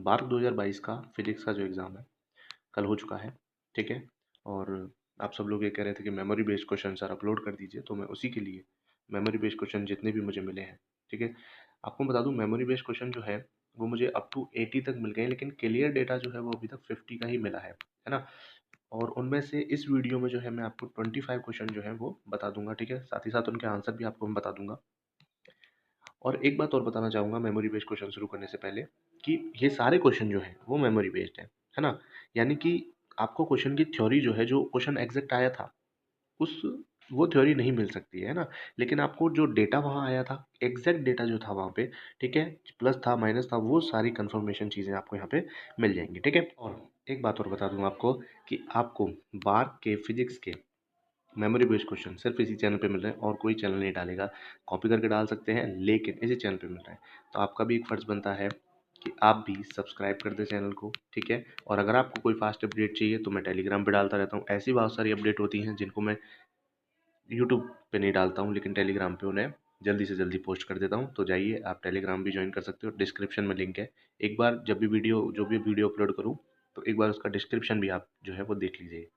Bark 2022 का physics का जो एग्ज़ाम है कल हो चुका है, ठीक है। और आप सब लोग ये कह रहे थे कि memory based question sir upload कर दीजिए, तो मैं उसी के लिए मेमोरी बेस्ड क्वेश्चन जितने भी मुझे मिले हैं, ठीक है। आपको बता दूं मेमोरी बेस्ड क्वेश्चन जो है वो मुझे अप टू 80 तक मिल गए, लेकिन क्लियर डेटा जो है वो अभी तक 50 का ही मिला है ना। और उनमें से इस वीडियो में जो है मैं आपको 25 क्वेश्चन जो है वो बता दूंगा, ठीक है। साथ ही साथ उनके आंसर भी आपको मैं बता दूंगा। और एक बात और बताना चाहूँगा मेमोरी बेस्ड क्वेश्चन शुरू करने से पहले, कि ये सारे क्वेश्चन जो हैं वो मेमोरी बेस्ड है ना। यानी कि आपको क्वेश्चन की थ्योरी जो है, जो क्वेश्चन एग्जैक्ट आया था उस वो थ्योरी नहीं मिल सकती है ना। लेकिन आपको जो डेटा वहाँ आया था, एग्जैक्ट डेटा जो था वहाँ पे, ठीक है, प्लस था माइनस था, वो सारी कंफर्मेशन चीज़ें आपको यहाँ पे मिल जाएंगी, ठीक है। और एक बात और बता दूँ आपको कि आपको बार्क के फिजिक्स के मेमोरी बेस्ड क्वेश्चन सिर्फ इसी चैनल पे मिल रहे हैं और कोई चैनल नहीं डालेगा। कॉपी करके डाल सकते हैं, लेकिन इसी चैनल पे मिल रहा है। तो आपका भी एक फ़र्ज़ बनता है कि आप भी सब्सक्राइब कर दें चैनल को, ठीक है। और अगर आपको कोई फास्ट अपडेट चाहिए तो मैं टेलीग्राम पे डालता रहता हूँ। ऐसी बहुत सारी अपडेट होती हैं जिनको मैं यूट्यूब पे नहीं डालता हूँ, लेकिन टेलीग्राम पे उन्हें जल्दी से जल्दी पोस्ट कर देता हूँ। तो जाइए, आप टेलीग्राम भी ज्वाइन कर सकते हो, डिस्क्रिप्शन में लिंक है। एक बार जब भी वीडियो अपलोड करूँ तो एक बार उसका डिस्क्रिप्शन भी आप जो है वो देख लीजिए।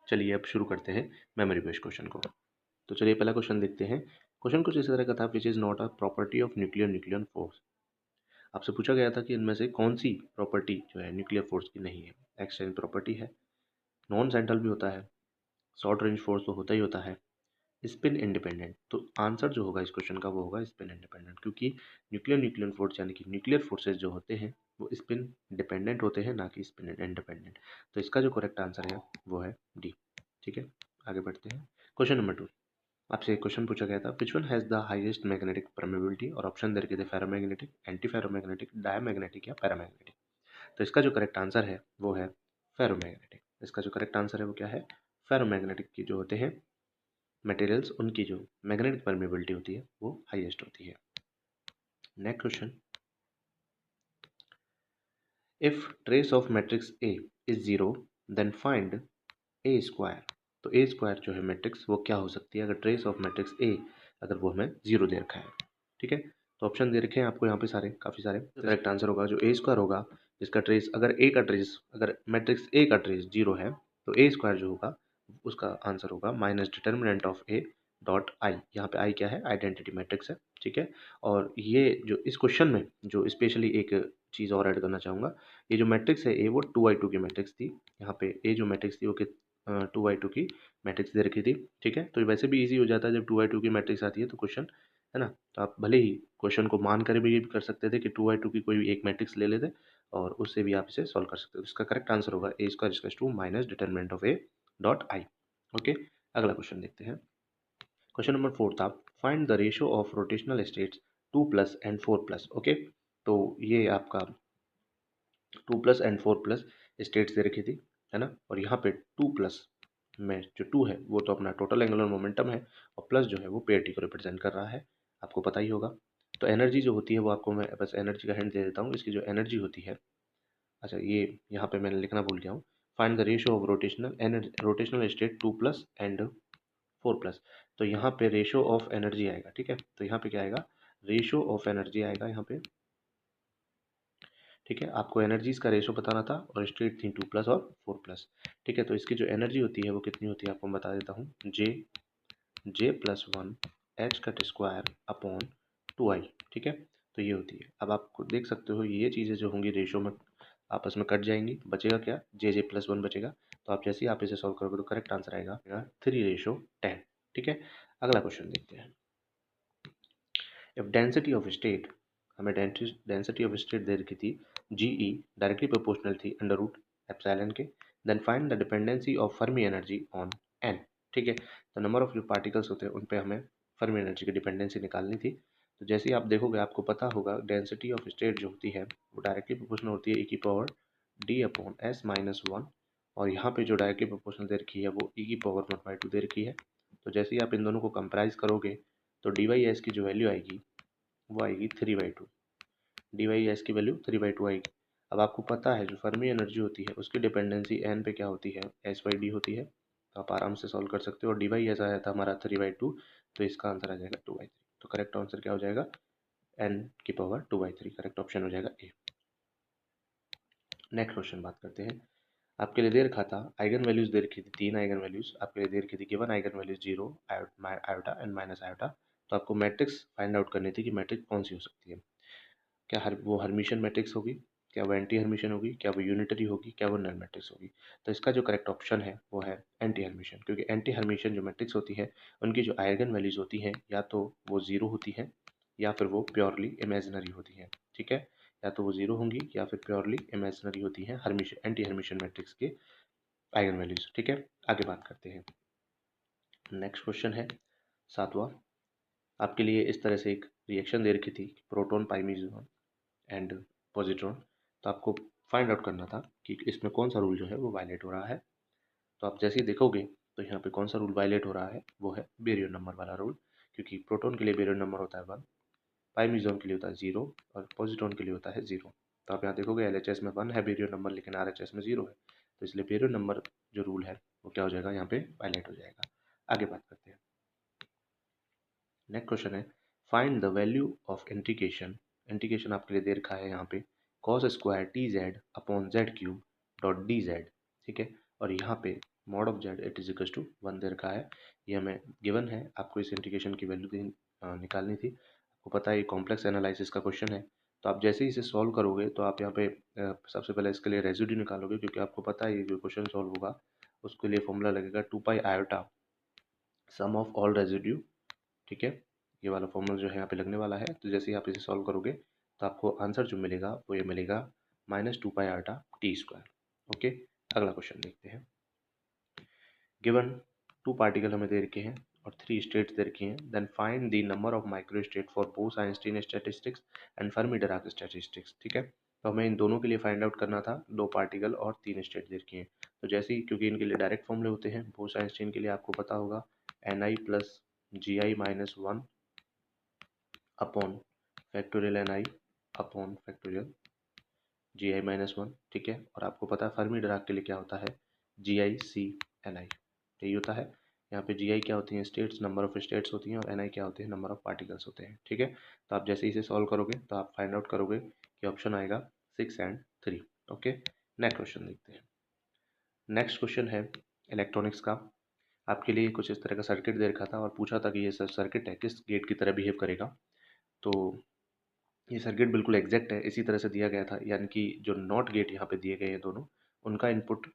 चलिए अब शुरू करते हैं मेमोरी बेस्ड क्वेश्चन को। तो चलिए पहला क्वेश्चन देखते हैं। क्वेश्चन कुछ इस तरह का था, which is not a property of nuclear force. आपसे पूछा गया था कि इनमें से कौन सी प्रॉपर्टी जो है न्यूक्लियर फोर्स की नहीं है। एक्सचेंज प्रॉपर्टी है, नॉन सेंट्रल भी होता है, शॉर्ट रेंज फोर्स तो होता ही होता है, स्पिन इंडिपेंडेंट। तो आंसर जो होगा इस क्वेश्चन का वो होगा स्पिन इंडिपेंडेंट, क्योंकि न्यूक्लियर फोर्स यानी कि न्यूक्लियर फोर्सेज जो होते हैं वो स्पिन डिपेंडेंट होते हैं, ना कि स्पिन इंडिपेंडेंट। तो इसका जो करेक्ट आंसर है वो है डी, ठीक है। आगे बढ़ते हैं। क्वेश्चन नंबर 2, आपसे एक क्वेश्चन पूछा गया था, which one has the highest magnetic permeability. और ऑप्शन दे रखे थे फेरोमैग्नेटिक, एंटी फेरोमैग्नेटिक, डायमैग्नेटिक या पैरामैग्नेटिक। तो इसका जो करेक्ट आंसर है वो है फेरोमैग्नेटिक। इसका जो करेक्ट आंसर है वो क्या है, फेरोमैग्नेटिक की जो होते हैं मटेरियल्स, उनकी जो मैग्नेटिक परमेबिलिटी होती है वो हाईएस्ट होती है। Next question, if trace of matrix A is zero then find A square. तो ए स्क्वायर जो है मैट्रिक्स वो क्या हो सकती है अगर ट्रेस ऑफ मैट्रिक्स ए अगर वो हमें जीरो दे रखा है, ठीक है। तो ऑप्शन दे रखे हैं आपको यहाँ पे सारे, काफ़ी सारे। करेक्ट आंसर होगा जो ए स्क्वायर होगा, जिसका ट्रेस अगर मैट्रिक्स ए का ट्रेस जीरो है तो ए स्क्वायर जो होगा उसका आंसर होगा minus determinant of A dot आई। यहाँ पे आई क्या है, आइडेंटिटी मैट्रिक्स है, ठीक है। और ये जो इस क्वेश्चन में जो स्पेशली एक चीज़ और ऐड करना चाहूँगा, ये जो मैट्रिक्स है ए वो 2/2 की मैट्रिक्स थी। यहाँ पे ए जो मैट्रिक्स थी वो 2/2 की मैट्रिक्स दे रखी थी, ठीक है। तो वैसे भी इजी हो जाता है जब 2/2 की मैट्रिक्स आती है तो क्वेश्चन, है ना। तो आप भले ही क्वेश्चन को मान कर भी ये भी कर सकते थे कि 2/2 की कोई भी एक मैट्रिक्स ले लेते और उससे भी आप इसे सॉल्व कर सकते हो। इसका करेक्ट आंसर होगा A square equals to minus determinant of A dot I. Okay, अगला क्वेश्चन देखते हैं। क्वेश्चन नंबर 4 था, find the ratio of rotational states 2 plus and 4 plus. Okay, तो ये आपका 2 प्लस एंड 4 प्लस स्टेट्स दे रखी थी, है ना। और यहाँ पे 2 प्लस में जो 2 है वो तो अपना टोटल एंगुलर मोमेंटम है, और प्लस जो है वो पेयर टी को रिप्रेजेंट कर रहा है, आपको पता ही होगा। तो एनर्जी जो होती है वो आपको मैं बस एनर्जी का हिंट दे देता हूँ। इसकी जो एनर्जी होती है, अच्छा ये यहाँ पे मैंने लिखना भूल गया हूँ, find the ratio of rotational state 2 plus and 4 plus. तो यहाँ पे रेशियो ऑफ एनर्जी आएगा, ठीक है। तो यहाँ पे क्या आएगा, रेशियो ऑफ एनर्जी आएगा यहाँ पे, ठीक है। आपको एनर्जीज का रेशो बताना था और स्टेट थी 2 प्लस और 4 प्लस, ठीक है। तो इसकी जो एनर्जी होती है वो कितनी होती है आपको मैं बता देता हूँ, J plus 1 h cut square upon 2 I, ठीक है। तो ये होती है। अब आपको देख सकते हो ये चीज़ें जो होंगी रेशो में आपस में कट जाएंगी, बचेगा क्या, जे प्लस 1 बचेगा। तो आप जैसे ही आप इसे सॉल्व करोगे तो करेक्ट आंसर आएगा 3:10, ठीक है। अगला क्वेश्चन देखते हैं। इफ डेंसिटी ऑफ स्टेट, हमें डेंसिटी ऑफ स्टेट दे रखी थी जीई डायरेक्टली प्रोपोर्शनल थी अंडर रूट एप्सिलॉन के, then find the dependency of Fermi energy on N, ठीक है। तो नंबर ऑफ जो पार्टिकल्स होते हैं उन पे हमें फर्मी एनर्जी की डिपेंडेंसी निकालनी थी। तो जैसे ही आप देखोगे आपको पता होगा डेंसिटी ऑफ स्टेट जो होती है वो डायरेक्टली प्रोपोर्शनल होती है ई की power D upon S minus 1, और यहाँ पे जो डायरेक्टली प्रोपोर्शनल दे रखी है वो ई की पावर 1/2 दे रखी है। तो जैसे ही आप इन दोनों को कंपेराइज करोगे तो डी वाई एस की जो वैल्यू आएगी वो आएगी 3/2, डी वाई एस की वैल्यू 3/2 आएगी। अब आपको पता है जो फर्मी एनर्जी होती है उसकी डिपेंडेंसी एन पे क्या होती है, एस बाई डी होती है। तो आप आराम से सॉल्व कर सकते हो। और डी वाई एस आया था हमारा 3/2, तो इसका आंसर आ जाएगा 2/3। तो करेक्ट आंसर क्या हो जाएगा, एन की पावर 2/3, करेक्ट ऑप्शन हो जाएगा ए। नेक्स्ट क्वेश्चन बात करते हैं। आपके लिए दे रखा था आइगन वैल्यूज दे रखी थी, 3 आइगन वैल्यूज आपके लिए दे रखी थी। Given eigen values 0 iota and minus iota. तो आपको मैट्रिक्स फाइंड आउट करनी थी कि मैट्रिक्स कौन सी हो सकती है। क्या वो हर्मिशियन मैट्रिक्स होगी, क्या वो एंटी हर्मिशियन होगी, क्या वो यूनिटरी होगी, क्या वो नल मैट्रिक्स होगी। तो इसका जो करेक्ट ऑप्शन है वो है एंटी हर्मिशियन, क्योंकि एंटी हर्मिशियन जो मैट्रिक्स होती है उनकी जो आइगन वैल्यूज होती हैं या तो वो जीरो होती हैं या फिर वो प्योरली इमेजिनरी होती हैं। ठीक है, या तो वो जीरो होंगी या फिर प्योरली इमेजिनरी होती हैं हर्मिशियन एंटी हर्मिशियन मैट्रिक्स के आइगन वैल्यूज। ठीक है, आगे बात करते हैं। नेक्स्ट क्वेश्चन है 7वां। आपके लिए इस तरह से एक रिएक्शन दे रखी थी, प्रोटॉन पाइमीजोन एंड पॉजिट्रॉन। तो आपको फाइंड आउट करना था कि इसमें कौन सा रूल जो है वो वायलेट हो रहा है। तो आप जैसे ही देखोगे तो यहाँ पे कौन सा रूल वायलेट हो रहा है, वो है बेरियर नंबर वाला रूल। क्योंकि प्रोटॉन के लिए बेरियर नंबर होता है 1, पाइमीजोन के लिए होता है 0 और पॉजिट्रॉन के लिए होता है 0। तो आप यहाँ देखोगे LHS में 1 है बेरियर नंबर, लेकिन RHS में 0 है। तो इसलिए बेरियर नंबर जो रूल है वो क्या हो जाएगा, यहाँ पे वायलेट हो जाएगा। आगे बात करते हैं। नेक्स्ट क्वेश्चन है find the value of integration. Integration आपके लिए दे रखा है यहाँ पे cos square T Z upon Z cube dot D Z. ठीक है, और यहाँ पे mod of Z it is equal to 1 दे रखा है। ये हमें गिवन है, आपको इस इंटीग्रेशन की वैल्यू निकालनी थी। आपको पता है ये कॉम्प्लेक्स एनालिसिस का क्वेश्चन है। तो आप जैसे ही इसे सॉल्व करोगे तो आप यहाँ पे सबसे पहले इसके लिए रेजिड्यू निकालोगे, क्योंकि आपको पता है ये जो क्वेश्चन सॉल्व होगा उसके लिए फॉर्मूला लगेगा 2 pi iota sum of all residue. ठीक है, ये वाला फॉर्मूला जो है यहाँ पे लगने वाला है। तो जैसे ही आप इसे सॉल्व करोगे तो आपको आंसर जो मिलेगा वो ये मिलेगा -2 पाई आटा टी स्क्वायर। ओके, अगला क्वेश्चन देखते हैं। गिवन 2 पार्टिकल हमें दे रखे हैं और 3 स्टेट्स दे रखी हैं। Then find the number of micro state for Bose Einstein statistics and Fermi Dirac statistics. ठीक है, तो हमें इन दोनों के लिए फाइंड आउट करना था। 2 पार्टिकल और 3 स्टेट दे रखी हैं। तो जैसे ही, क्योंकि इनके लिए डायरेक्ट फॉर्मूले होते हैं, बोस-आइंस्टीन के लिए आपको पता होगा Ni plus Gi-1 upon factorial Ni upon factorial Gi-1। ठीक है, और आपको पता है फर्मी डिराक के लिए क्या होता है, GiCNi। यही होता है। यहाँ पे Gi क्या होती है, स्टेट्स, नंबर ऑफ स्टेट्स होती हैं, और Ni क्या होते हैं, नंबर ऑफ पार्टिकल्स होते हैं। ठीक है, तो आप जैसे इसे सॉल्व करोगे तो आप फाइंड आउट करोगे कि ऑप्शन आएगा 6 एंड 3। ओके, नेक्स्ट क्वेश्चन देखते हैं। नेक्स्ट क्वेश्चन है इलेक्ट्रॉनिक्स का। आपके लिए कुछ इस तरह का सर्किट दे रखा था और पूछा था कि ये सर्किट है किस गेट की तरह बिहेव करेगा। तो ये सर्किट बिल्कुल एग्जैक्ट है, इसी तरह से दिया गया था। यानी कि जो नॉट गेट यहाँ पे दिए गए हैं दोनों, उनका इनपुट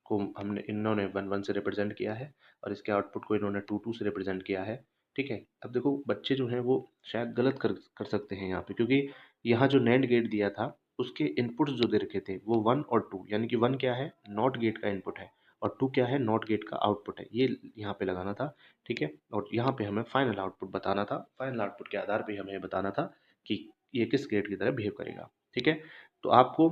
को हमने इन्होंने 1 1 से रिप्रेजेंट किया है और इसके आउटपुट को इन्होंने 2 2 से रिप्रेजेंट किया है। ठीक है, अब देखो बच्चे जो हैं वो शायद गलत कर सकते हैं यहाँ पे, क्योंकि यहाँ जो नैंड गेट दिया था उसके इनपुट्स जो दे रखे थे वो 1 और 2, यानी कि 1 क्या है, नॉट गेट का इनपुट है, और 2 क्या है, नॉट गेट का आउटपुट है। ये यहाँ पे लगाना था। ठीक है, और यहाँ पे हमें फाइनल आउटपुट बताना था। फाइनल आउटपुट के आधार पे हमें बताना था कि ये किस गेट की तरह बिहेव करेगा। ठीक है, तो आपको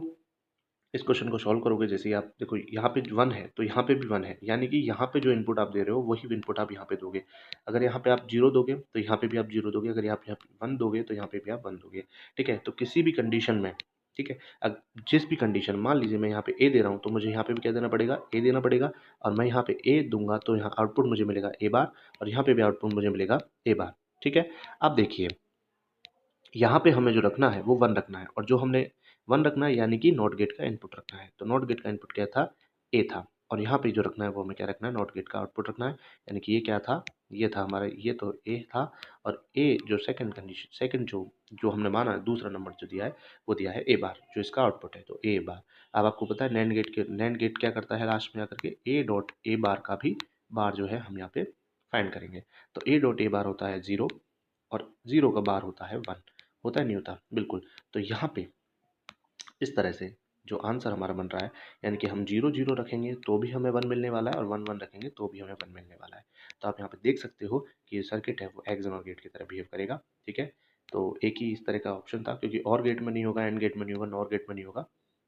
इस क्वेश्चन को सॉल्व करोगे, जैसे ही आप देखो यहाँ पे 1 है तो यहाँ पे भी 1 है, यानी कि यहाँ पे जो इनपुट आप दे रहे हो वही इनपुट आप यहाँ पे दोगे। अगर यहाँ पे आप 0 दोगे तो यहाँ पे भी आप 0 दोगे, अगर आप यहाँ पे 1 दोगे तो यहाँ पे भी आप 1 दोगे। ठीक है, तो किसी भी कंडीशन में, ठीक है, जिस भी कंडीशन, मान लीजिए मैं यहाँ पे ए दे रहा हूँ तो मुझे यहाँ पे भी क्या देना पड़ेगा, ए देना पड़ेगा। और मैं यहाँ पे ए दूंगा तो यहाँ आउटपुट मुझे मिलेगा ए बार, और यहाँ पे भी आउटपुट मुझे मिलेगा ए बार। ठीक है, अब देखिए यहाँ पे हमें जो रखना है वो 1 रखना है, और जो हमने 1 रखना है यानी कि नॉट गेट का इनपुट रखना है। तो नॉट गेट का इनपुट क्या था, ए था, और यहाँ पे जो रखना है वो हमें क्या रखना है, नॉट गेट का आउटपुट रखना है। यानी कि ये क्या था, ये था हमारा, ये तो ए था, और ए जो सेकंड कंडीशन, सेकंड जो जो हमने माना दूसरा नंबर जो दिया है वो दिया है ए बार, जो इसका आउटपुट है, तो ए बार। अब आपको पता है नैंड गेट क्या करता है, लास्ट में आकर के ए डॉट ए बार का भी बार जो है हम यहाँ पे फाइंड करेंगे। तो ए डॉट ए बार होता है 0 और 0 का बार होता है 1। होता है नहीं होता, बिल्कुल। तो यहाँ पे इस तरह से जो आंसर हमारा बन रहा है, यानी कि हम 0 0 रखेंगे तो भी हमें 1 मिलने वाला है, और 1 1 रखेंगे तो भी हमें 1 मिलने वाला है। तो आप यहाँ पे देख सकते हो कि ये सर्किट है वो एक्स और गेट की तरह बिहेव करेगा। ठीक है, तो एक ही इस तरह का ऑप्शन था, क्योंकि और गेट में नहीं होगा, एंड गेट में नहीं होगा, नॉर गेट में नहीं होगा,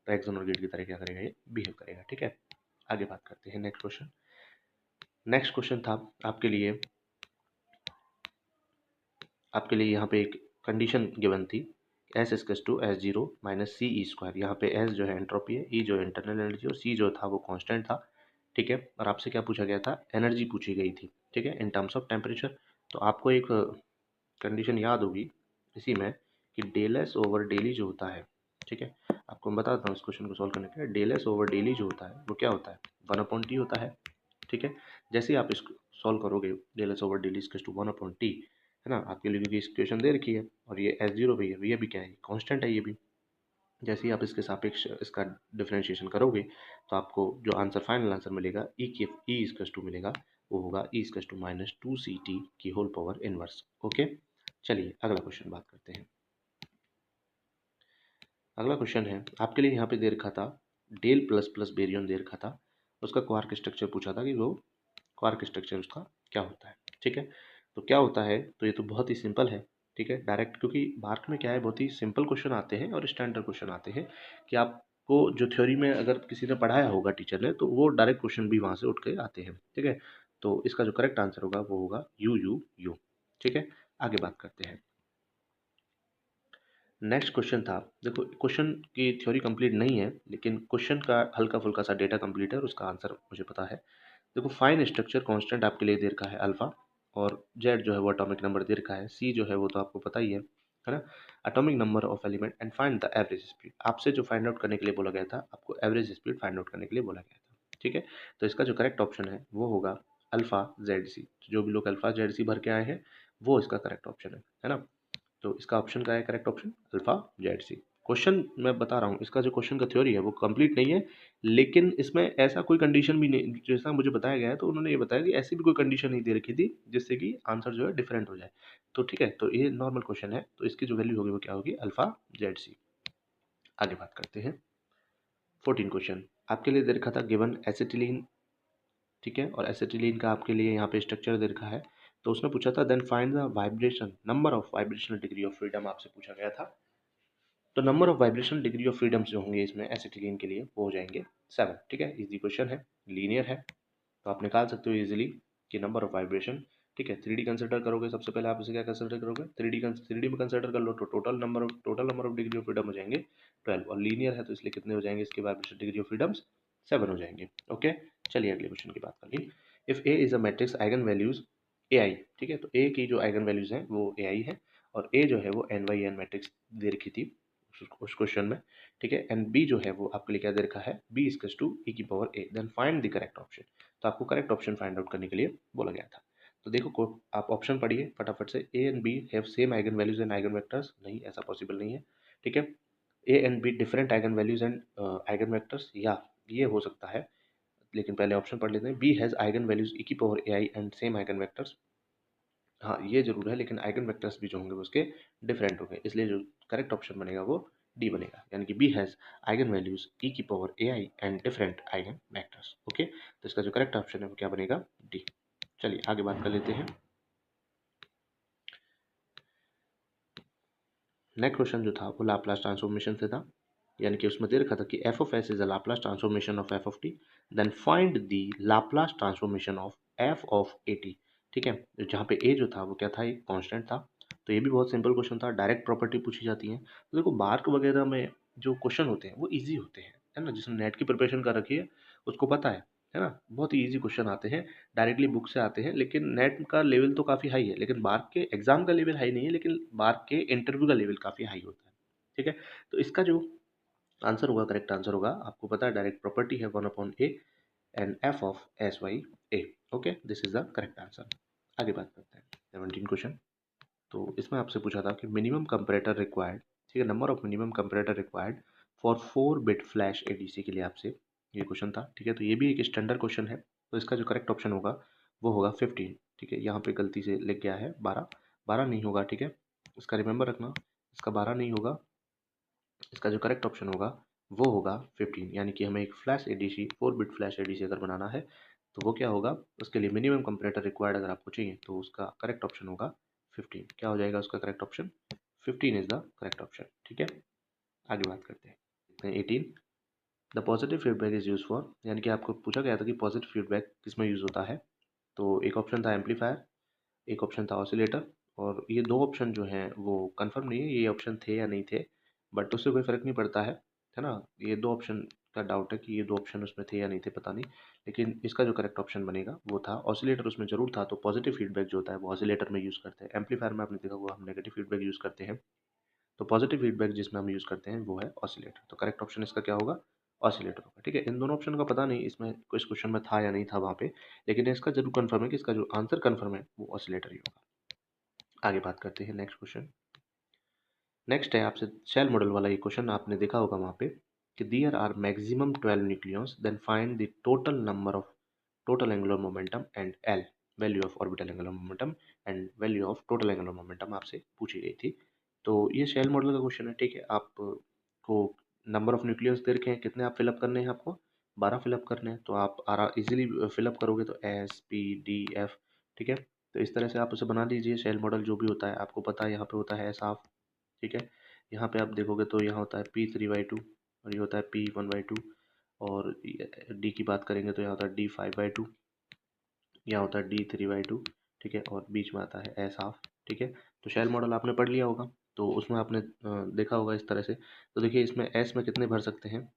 तो एक्स और गेट की तरह क्या करेगा, ये बिहेव करेगा। ठीक है, आगे बात करते हैं नेक्स्ट क्वेश्चन। नेक्स्ट क्वेश्चन था आपके लिए यहाँ पे एक कंडीशन गिवन थी, S equals to S0 minus C E square. यहाँ पे एस जो है एंट्रोपी है, ई जो इंटरनल एनर्जी, और सी जो था वो कांस्टेंट था। ठीक है, और आपसे क्या पूछा गया था, एनर्जी पूछी गई थी। ठीक है, इन टर्म्स ऑफ टेम्परेचर। तो आपको एक कंडीशन याद होगी इसी में कि डेल एस ओवर डेली जो होता है, ठीक है, आपको मैं बताता हूँ इस क्वेश्चन को सॉल्व करने के लिए। डेल एस ओवर डेली जो होता है वो क्या होता है, 1/t होता है। ठीक है, जैसे ही आप इसको सॉल्व करोगे, डेल एस ओवर डेली इज टू 1/t, है ना, आपके लिए क्योंकि इस क्वेश्चन दे रखी है और ये S0 भी है, ये भी क्या है, कांस्टेंट है ये भी। जैसे ही आप इसके सापेक्ष इसका डिफरेंशिएशन करोगे तो आपको जो आंसर फाइनल आंसर मिलेगा ई इज टू मिलेगा, वो होगा ई इज टू -2ct की होल पावर इनवर्स। ओके, चलिए अगला क्वेश्चन बात करते हैं। अगला क्वेश्चन है आपके लिए, यहाँ पे दे रखा था डेल प्लस प्लस बेरियन दे रखा था, उसका क्वार्क स्ट्रक्चर पूछा था कि वो क्वार्क स्ट्रक्चर उसका क्या होता है। ठीक है, तो क्या होता है, तो ये तो बहुत ही सिंपल है। ठीक है, डायरेक्ट, क्योंकि मार्क में क्या है, बहुत ही सिंपल क्वेश्चन आते हैं और स्टैंडर्ड क्वेश्चन आते हैं कि आपको जो थ्योरी में अगर किसी ने पढ़ाया होगा टीचर ने, तो वो डायरेक्ट क्वेश्चन भी वहाँ से उठ के आते हैं। ठीक है, तो इसका जो करेक्ट आंसर होगा वो होगा यू यू यू। ठीक है, आगे बात करते हैं। नेक्स्ट क्वेश्चन था, देखो क्वेश्चन की थ्योरी कंप्लीट नहीं है लेकिन क्वेश्चन का हल्का फुल्का सा डेटा कंप्लीट है और उसका आंसर मुझे पता है। देखो फाइन स्ट्रक्चर कांस्टेंट आपके लिए दे रखा है अल्फा, और जेड जो है वो एटॉमिक नंबर दे रखा है, सी जो है वो तो आपको पता ही है ना, atomic number of element, and find the average speed. आपसे जो फाइंड आउट करने के लिए बोला गया था, आपको एवरेज स्पीड फाइंड आउट करने के लिए बोला गया था। ठीक है, तो इसका जो करेक्ट ऑप्शन है वो होगा अल्फा जेड सी। जो भी लोग अल्फा जेड सी भर के आए हैं वो इसका करेक्ट ऑप्शन है ना। तो इसका ऑप्शन का है correct option alpha Z C. Question मैं बता रहा हूँ, इसका जो क्वेश्चन का थ्योरी है वो कंप्लीट नहीं है, लेकिन इसमें ऐसा कोई कंडीशन भी नहीं, जैसा मुझे बताया गया है तो उन्होंने ये बताया कि ऐसी भी कोई कंडीशन नहीं दे रखी थी जिससे कि आंसर जो है डिफरेंट हो जाए। तो ठीक है, तो ये नॉर्मल क्वेश्चन है, तो इसकी जो वैल्यू होगी वो क्या होगी, अल्फा जेड सी। आगे बात करते हैं। 14 क्वेश्चन आपके लिए दे रखा था, गिवन एसिटिलीन। ठीक है, और एसिटिलीन का आपके लिए यहाँ पे स्ट्रक्चर दे रखा है, तो उसने पूछा था then find the vibration number of vibrational degree of freedom, आपसे पूछा गया था। तो number of vibrational degree of freedoms जो होंगे इसमें एसिटिलीन के लिए वो हो जाएंगे 7। ठीक है, इजी क्वेश्चन है, लीनियर है, तो आप निकाल सकते हो इजीली कि नंबर ऑफ वाइब्रेशन। ठीक है, 3D कंसिडर करोगे, सबसे पहले आप इसे क्या कंसिडर करोगे, 3D में कंसिडर कर लो तो total number of degree of freedom हो जाएंगे 12, और लीनियर है तो इसलिए कितने हो जाएंगे इसके वाइब्रेशन डिग्री ऑफ फ्रीडम्स, 7 हो जाएंगे। ओके, चलिए अगले क्वेश्चन की बात करिए। If A is a matrix eigen values A I, ठीक है, तो ए की जो आइगन वैल्यूज हैं वो ए आई है, और ए जो है वो एन वाई एन मैट्रिक्स दे रखी थी उस क्वेश्चन में। ठीक है, एंड बी जो है वो आपके लिए क्या दे रखा है, बी इज टू ई की power A, then find the correct option. तो आपको करेक्ट ऑप्शन फाइंड आउट करने के लिए बोला गया था। तो देखो आप ऑप्शन पढ़िए फटाफट से, A and B have same eigen values and eigen vectors, नहीं ऐसा पॉसिबल नहीं है। ठीक है, A and B different eigen values and eigen vectors, या ये हो सकता है, लेकिन पहले ऑप्शन पढ़ लेते हैं। B has eigen values E की power A I and same eigen vectors, हाँ ये जरूर है, लेकिन आइगन वेक्टर्स भी जो होंगे वो उसके डिफरेंट होंगे, इसलिए जो करेक्ट ऑप्शन बनेगा वो डी बनेगा, यानी कि B has eigen values E की power A I and different eigen vectors. Okay, तो इसका जो करेक्ट ऑप्शन है वो क्या बनेगा, डी। चलिए आगे बात कर लेते हैं। नेक्स्ट क्वेश्चन जो था वो लाप्लास ट्रांसफॉर्मेशन से था, यानी कि उसमें दे रखा था कि F of S is a Laplace transformation of F of T, then find the Laplace transformation of F of A T. ठीक है, जहाँ पे ए जो था वो क्या था, एक कांस्टेंट था। तो ये भी बहुत सिंपल क्वेश्चन था, डायरेक्ट प्रॉपर्टी पूछी जाती है। तो देखो मार्क वगैरह में जो क्वेश्चन होते हैं वो ईजी होते हैं, है ना, जिसने नेट की प्रिपरेशन कर रखी है उसको पता है ना, बहुत ही ईजी क्वेश्चन आते हैं, डायरेक्टली बुक से आते हैं। लेकिन नेट का लेवल तो काफ़ी हाई है, लेकिन बार्क के एग्जाम का लेवल हाई नहीं है, लेकिन बार्क के इंटरव्यू का लेवल काफ़ी हाई होता है। ठीक है, तो इसका जो आंसर होगा, करेक्ट आंसर होगा, आपको पता है डायरेक्ट प्रॉपर्टी है 1/a and F of S by A. Okay, this is the correct answer. आगे बात करते हैं 17 क्वेश्चन। तो इसमें आपसे पूछा था कि मिनिमम कंपैरेटर रिक्वायर्ड, ठीक है, number of minimum comparator required for 4 bit flash ADC के लिए आपसे ये क्वेश्चन था। ठीक है, तो ये भी एक स्टैंडर्ड क्वेश्चन है, तो इसका जो करेक्ट ऑप्शन होगा वो होगा 15। ठीक है, यहाँ पे गलती से लिख गया है 12, 12 नहीं होगा। ठीक है, इसका रिमेंबर रखना, इसका 12 नहीं होगा, इसका जो करेक्ट ऑप्शन होगा वो होगा 15, यानी कि हमें एक flash ADC 4 bit flash ADC अगर बनाना है तो वो क्या होगा, उसके लिए मिनिमम कंपैरेटर रिक्वायर्ड अगर आपको चाहिए तो उसका करेक्ट ऑप्शन होगा 15। क्या हो जाएगा उसका correct option, 15 is the correct option. ठीक है, आगे बात करते हैं 18। The positive feedback is use for, यानी कि आपको पूछा गया था कि पॉजिटिव फीडबैक किस में यूज होता है। तो एक ऑप्शन था एम्पलीफायर, एक ऑप्शन था ऑसिलेटर, और ये दो ऑप्शन जो हैं वो कंफर्म नहीं है ये ऑप्शन थे या नहीं थे, बट उससे कोई फ़र्क नहीं पड़ता है ना। ये दो ऑप्शन का डाउट है कि ये दो ऑप्शन उसमें थे या नहीं थे, पता नहीं, लेकिन इसका जो करेक्ट ऑप्शन बनेगा वो था ऑसिलेटर, उसमें जरूर था। तो पॉजिटिव फीडबैक जो होता है वो ऑसिलेटर में यूज़ करते हैं, एम्पलीफायर में आपने देखा हुआ हम नेगेटिव फीडबैक यूज़ करते हैं। तो पॉजिटिव फीडबैक जिसमें हम यूज़ करते हैं वो है ऑसिलेटर। तो करेक्ट ऑप्शन इसका क्या होगा? ऑसिलेटर होगा। ठीक है, इन दोनों ऑप्शन का पता नहीं इसमें इस क्वेश्चन में था या नहीं था वहाँ पे, लेकिन इसका जरूर कन्फर्म है कि इसका जो आंसर कन्फर्म है वो ऑसिलेटर ही होगा। आगे बात करते हैं नेक्स्ट क्वेश्चन। नेक्स्ट है आपसे शेल मॉडल वाला ये क्वेश्चन, आपने देखा होगा वहाँ पे कि there are maximum 12 nucleons then find the total number of total angular momentum and L, value of orbital angular momentum and value of total angular momentum आपसे पूछी गई थी। तो ये शेल मॉडल का क्वेश्चन है। ठीक है, आपको नंबर ऑफ न्यूक्लियस दे रखे हैं, कितने आप फिलअप करने हैं? आपको 12 फिलअप करने हैं। तो आप इजीली फिलअप करोगे तो एस पी डी एफ। ठीक है, तो इस तरह से आप उसे बना लीजिए। शेल मॉडल जो भी होता है आपको पता है, यहाँ पे होता है एस हाफ। ठीक है, यहाँ पे आप देखोगे तो यहाँ होता है P3/2 और ये होता है P1/2। और डी की बात करेंगे तो यहाँ होता है D5/2, यहाँ होता है D3/2। ठीक है, और बीच में आता है एस हाफ। ठीक है, तो शेल मॉडल आपने पढ़ लिया होगा, तो उसमें आपने देखा होगा इस तरह से। तो देखिए इसमें एस में कितने भर सकते हैं,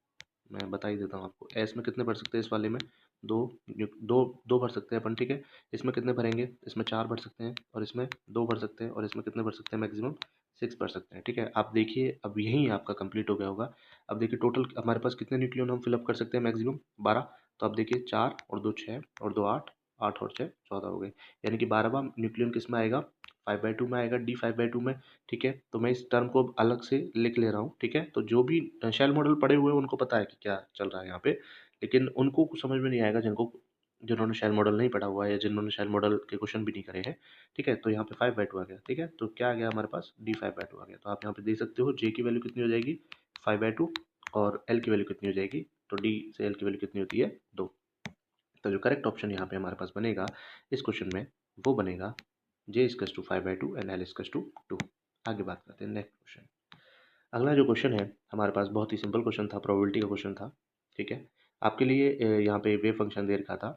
मैं बता ही देता हूँ आपको। एस में कितने भर सकते हैं? इस वाले में दो, दो दो भर सकते हैं अपन। ठीक है, इसमें कितने भरेंगे? इसमें 4 भर सकते हैं, और इसमें 2 भर सकते हैं, और इसमें कितने भर सकते हैं? मैक्सिमम 6 भर सकते हैं। ठीक है, आप देखिए अब यहीं आपका कंप्लीट हो गया होगा। अब देखिए टोटल हमारे पास कितने न्यूक्लियन हम फिलअप कर सकते हैं? मैक्सिमम 12। तो अब देखिए 4 और 2 6 और 2 8, 8 और 6 14 हो गए, यानी कि 12वां न्यूक्लियन किस में आएगा? 5/2 में आएगा, D5/2 में। ठीक है, तो मैं इस टर्म को अलग से लिख ले रहा हूँ। ठीक है, तो जो भी शेल मॉडल पढ़े हुए हैं उनको पता है कि क्या चल रहा है यहाँ पे, लेकिन उनको कुछ समझ में नहीं आएगा जिन्होंने शेल मॉडल नहीं पढ़ा हुआ है या जिन्होंने शेल मॉडल के क्वेश्चन भी नहीं करे हैं। ठीक है, तो यहाँ पे 5/2 आ गया। ठीक है, तो क्या आ गया हमारे पास? D5/2 आ गया। तो आप यहाँ पे देख सकते हो जे की वैल्यू कितनी हो जाएगी? 5/2। और एल की वैल्यू कितनी हो जाएगी? तो डी से एल की वैल्यू कितनी होती है? 2। तो जो करेक्ट ऑप्शन यहाँ पे हमारे पास बनेगा इस क्वेश्चन में वो बनेगा J = 5/2 एंड L = 2। आगे बात करते हैं नेक्स्ट क्वेश्चन। अगला जो क्वेश्चन है हमारे पास बहुत ही सिंपल क्वेश्चन था, प्रोबेबिलिटी का क्वेश्चन था। ठीक है, आपके लिए यहाँ पे वेव फंक्शन दे रखा था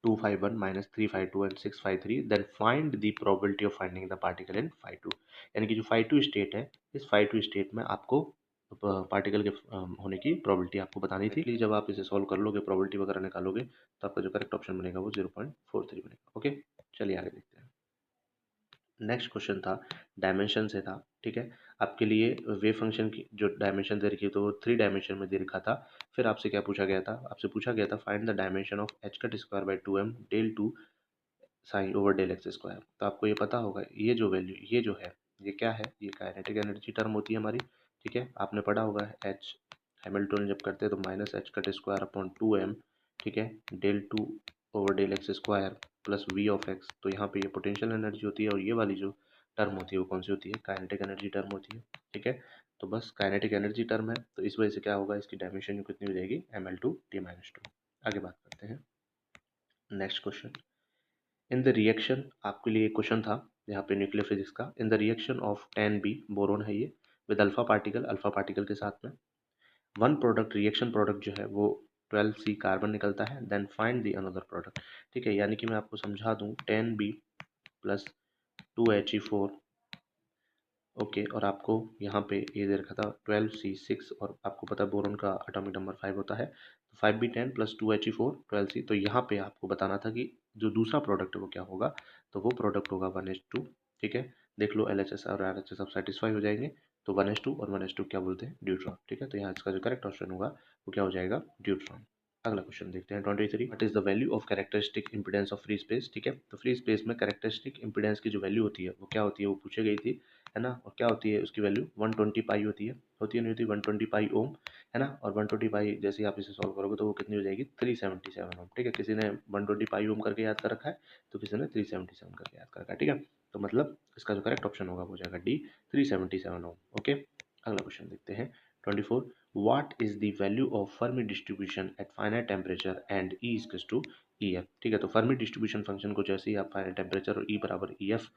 251 -352 and 653, then find the probability of finding the particle in φ2। यानी कि जो φ2 स्टेट है, इस φ2 स्टेट में आपको पार्टिकल के होने की प्रोबेबिलिटी आपको बतानी थी। इसलिए जब आप इसे सॉल्व कर लोगे, प्रोबेबिलिटी वगैरह निकालोगे, तो आपका जो करेक्ट ऑप्शन बनेगा वो 0.43 बनेगा। ओके, चलिए आगे देखते हैं। नेक्स्ट क्वेश्चन था डायमेंशन से था। ठीक है, आपके लिए वेव फंक्शन की जो डायमेंशन दे रखी है तो वो 3 डायमेंशन में दे रखा था। फिर आपसे क्या पूछा गया था? आपसे पूछा गया था find the dimension of h²/2m del 2 sin/del x²। तो आपको ये पता होगा ये जो वैल्यू, ये जो है, ये क्या है? ये काइनेटिक एनर्जी टर्म होती है हमारी। ठीक है, आपने पढ़ा होगा एच हैमिल्टन जब करते हैं तो -h²/2m। ठीक है, del 2/del x² plus v of x। तो यहाँ पे ये पोटेंशियल एनर्जी होती है, और ये वाली जो टर्म होती है वो कौन सी होती है? काइनेटिक एनर्जी टर्म होती है। ठीक है, तो बस काइनेटिक एनर्जी टर्म है, तो इस वजह से क्या होगा? इसकी डायमेंशन कितनी हो जाएगी? ml/t-2। आगे बात करते हैं next question. In the reaction, आपके लिए क्वेश्चन था यहाँ पे न्यूक्लियर फिजिक्स का। In the reaction of 10b, boron है ये, विद अल्फा पार्टिकल के साथ में, वन प्रोडक्ट, रिएक्शन प्रोडक्ट जो है वो 12c कार्बन निकलता है। Then find the another product. ठीक है, यानी कि मैं आपको समझा दूं 10b प्लस 2He4। ओके, और आपको यहाँ पे ये दे रखा था 12c6, और आपको पता है बोरोन का एटॉमिक नंबर 5 होता है, तो 5b10 प्लस 2He4 12c। तो यहाँ पे आपको बताना था कि जो दूसरा प्रोडक्ट है वो क्या होगा, तो वो प्रोडक्ट होगा 1H2। ठीक है, देख लो LHS और RHS अब सेटिस्फाई हो जाएंगे, तो 1H2 और 1H2 क्या बोलते हैं? ड्यूट्रॉन। ठीक है, तो यहाँ इसका जो करेक्ट ऑप्शन होगा वो क्या हो जाएगा? ड्यूट्रॉन। अगला क्वेश्चन देखते हैं 23। What is the value of characteristic impedance of free space? ठीक है, तो फ्री स्पेस में कैरेक्टरिस्टिक इंपीडेंस की जो वैल्यू होती है वो क्या होती है? वो पूछी गई थी, है ना। और क्या होती है उसकी वैल्यू? 120 पाई होती है, नहीं होती? 120 पाई ओम, है ना। और 120 पाई जैसे ही आप इसे सॉल्व करोगे तो वो कितनी हो जाएगी? 377 ओम। ठीक है, किसी ने 120 पाई ओम करके याद कर रखा है, तो किसी ने 377 करके याद कर रखा है। ठीक है, तो मतलब इसका जो करेक्ट ऑप्शन होगा वो हो जाएगा डी, 377 ओम। ओके, अगला क्वेश्चन देखते हैं 24। What is the value of Fermi distribution at finite temperature and E is to EF? ठीक है, तो फर्मी डिस्ट्रीब्यूशन फंक्शन को जैसे ही आप फाइनाइट टेम्परेचर और E बराबर EF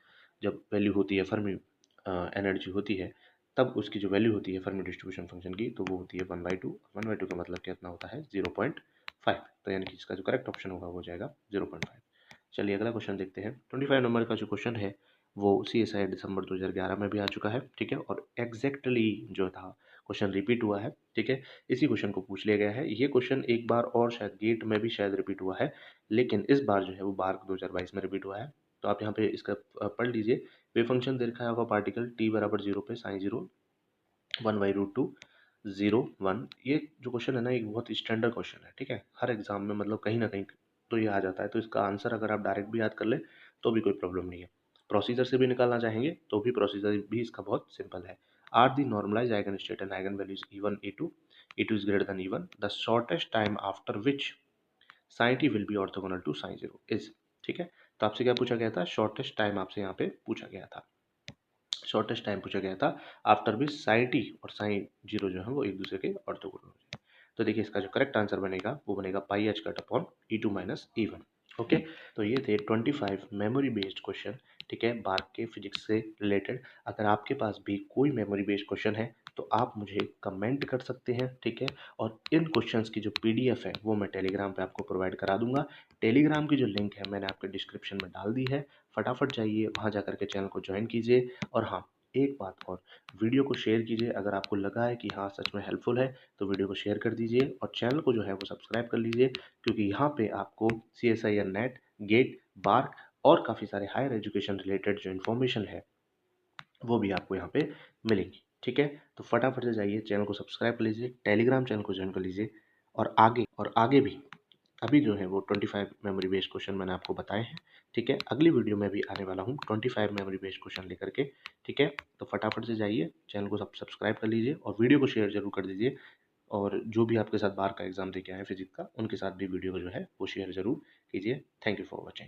जब वैल्यू होती है, फर्मी एनर्जी होती है, तब उसकी जो वैल्यू होती है फर्मी डिस्ट्रीब्यूशन फंक्शन की, तो वो होती है 1/2। 1/2 का मतलब कितना होता है? 0.5। तो यानी कि इसका जो करेक्ट ऑप्शन होगा वो हो जाएगा 0.5। चलिए अगला क्वेश्चन देखते हैं। 25 नंबर का जो क्वेश्चन है वो CSI दिसंबर 2011 में भी आ चुका है। ठीक है, और एग्जैक्टली जो था क्वेश्चन रिपीट हुआ है। ठीक है, इसी क्वेश्चन को पूछ लिया गया है। ये क्वेश्चन एक बार और शायद गेट में भी शायद रिपीट हुआ है, लेकिन इस बार जो है वो बार 2022 में रिपीट हुआ है। तो आप यहाँ पे इसका पढ़ लीजिए वेव फंक्शन दे रखा है आपका पार्टिकल t बराबर 0 पे साइन 0 1/√2 0 1। ये जो क्वेश्चन है ना, एक बहुत स्टैंडर्ड क्वेश्चन है, ठीक है। हर एग्जाम में मतलब कहीं ना कहीं तो ये आ जाता है, तो इसका आंसर अगर आप डायरेक्ट भी याद कर ले तो भी कोई प्रॉब्लम नहीं है। प्रोसीजर से भी निकालना चाहेंगे तो भी प्रोसीजर भी इसका बहुत सिंपल है। Are the normalize eigen state and eigen values E1 E2 E2 is greater than E1, the shortest time after which sine T will be orthogonal to sine 0 is. ठीक है, तो आपसे क्या पूछा गया था, शॉर्टेस्ट टाइम आपसे यहाँ पे पूछा गया था, शॉर्टेस्ट टाइम पूछा गया था आफ्टर भी साइन टी और साइन 0 जो है वो एक दूसरे के ऑर्थोगोनल हो जाए। तो देखिए इसका जो करेक्ट आंसर बनेगा वो बनेगा pi h cut upon E2 minus E1। Okay, तो ये थे 25 मेमोरी बेस्ड क्वेश्चन, ठीक है, बार्क के फिजिक्स से रिलेटेड। अगर आपके पास भी कोई मेमोरी बेस्ड क्वेश्चन है तो आप मुझे कमेंट कर सकते हैं, ठीक है। और इन क्वेश्चंस की जो पीडीएफ है वो मैं टेलीग्राम पे आपको प्रोवाइड करा दूंगा। टेलीग्राम की जो लिंक है मैंने आपके डिस्क्रिप्शन में डाल दी है, फटाफट जाइए वहाँ जा करके चैनल को ज्वाइन कीजिए। और हाँ, एक बात और, वीडियो को शेयर कीजिए, अगर आपको लगा है कि हाँ सच में हेल्पफुल है तो वीडियो को शेयर कर दीजिए और चैनल को जो है वो सब्सक्राइब कर लीजिए, क्योंकि यहाँ पे आपको CSIR नेट, गेट, बार्क और काफ़ी सारे हायर एजुकेशन रिलेटेड जो इन्फॉर्मेशन है वो भी आपको यहाँ पे मिलेंगी, ठीक है। तो फटाफट से जाइए, चैनल को सब्सक्राइब कर लीजिए, टेलीग्राम चैनल को ज्वाइन कर लीजिए। और आगे भी अभी जो है वो 25 मेमोरी बेस्ड क्वेश्चन मैंने आपको बताए हैं, ठीक है। अगली वीडियो में भी आने वाला हूँ 25 मेमोरी बेस्ड क्वेश्चन लेकर के, ठीक है। तो फटाफट से जाइए, चैनल को सब्सक्राइब कर लीजिए और वीडियो को शेयर जरूर कर दीजिए। और जो भी आपके साथ बाहर का एग्जाम दे के आए हैं फिजिक्स का, उनके साथ भी वीडियो को जो है वो शेयर जरूर कीजिए। Thank you for watching.